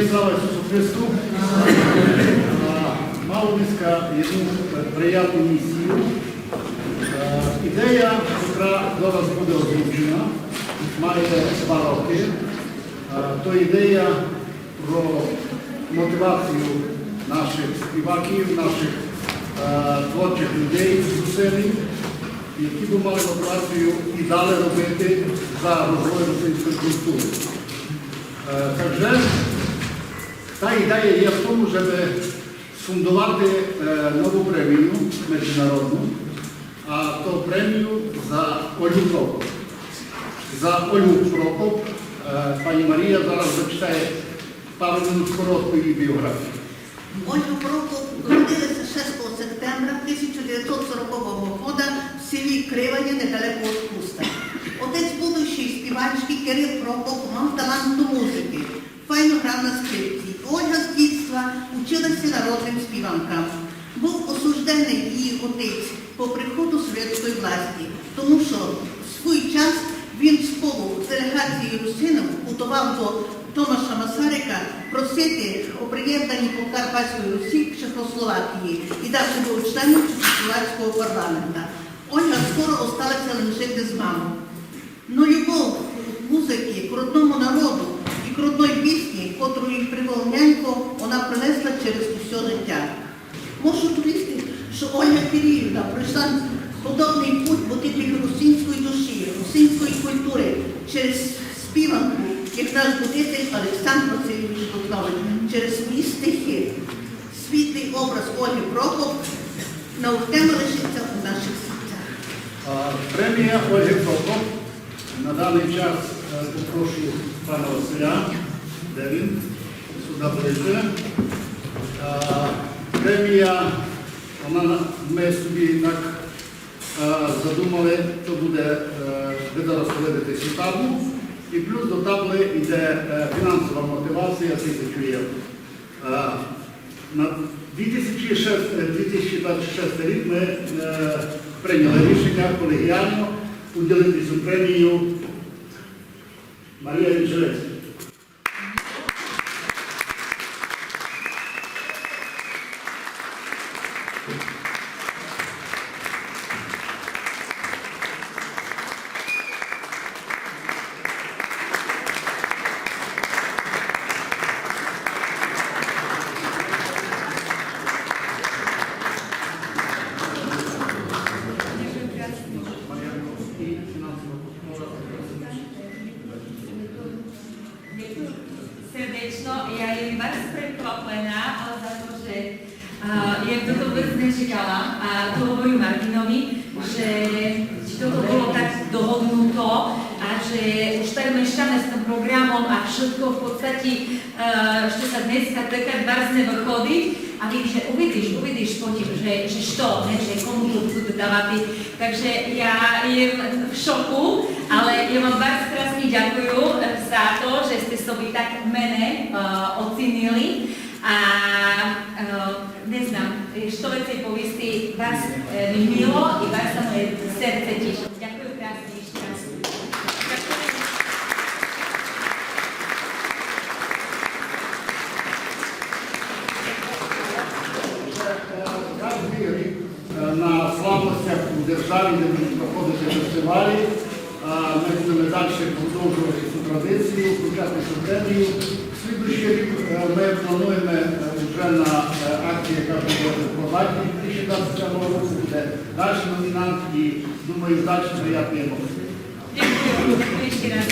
слава Ісусу Христу! Мав днеска одну приятну місію. Ідея, яка зараз буде озвучена, має 2 роки. То ідея про мотивацію наших співаків, наших творчих людей з Русини, які б мали мотивацію і далі робити за розвой русинської культури. Takže та ідея є в тому, щоб сфундувати нову премію міжнародну, а то премію за Ольгу Прокоп. За Ольгу Прокоп пані Марія зараз зачитає пару минут коротку її біографію. Ольга Прокоп народилася 6 сентября 1940 року в селі Кривані, недалеко від Хуста. Отець будущої співачки Кирил Прокоп мав талант до музики, файно грав на скрипці. Ольга з дитинства училася народним співанкам. Був осуждений її отець по приходу совєтської власті, тому що в свій час він з полу делегації русинів путував до Томаша Масарика просити о приєднанні Карпатської Русі к Чехословакії і далі був членом Чехословацького парламенту. Ольга скоро осталася жити з мамою. Но любов музики к родному народу і к родної пісні, котру їй привел нянько, вона принесла через усе життя. Можу довести, що Ольга Кирилівна пройшла подобний путь будителю русинської душі, русинської культури через співанку, як наш будитель Олександр Васильович Духнович, через свої стихи. Світлий образ Ольги Прокоп неухтемо лишиться у наших серцях. Премія Ольги Прокоп. На даний час попрошу пана Василя, де він, сюди ближче. Премія, ми собі так задумали, що буде, ви зараз подивитесь у таблу, і плюс до табли йде фінансова мотивація 1000 євро. На 2026 рік ми прийняли рішення колегіально уділити цю премію Марія Віджелецька. Srdečno, ja je vás prekvapená za to, že jak toto vôbec nečekala a to hovorím Martinovi, že toto bolo tak dohodnuto a že už tak meškáme s tým programom a všetko v podstate, že sa dneska taká dvarzne vychodiť a že uvidíš potom, že što, ne, že komu to budú dávať. Takže ja jem v šoku, ale ja vám vás krásne ďakujem za to, že ste sobie tak mene ocenili a neznám, što vecej poviesti, vás mi milo i vás sa moje srdce teší. Ďakujem krásne ešte raz. Кожен рік на славностях у державі, де будуть проходити фестивалі, ми будемо далі продовжувати цю традицію, включати цю премію. Слідуючий рік ми плануємо вже на акції, яка буде впроваджена 2027 року, буде далі номінант і, думаю, далі приємні емоції. Ďakujem, ešte raz.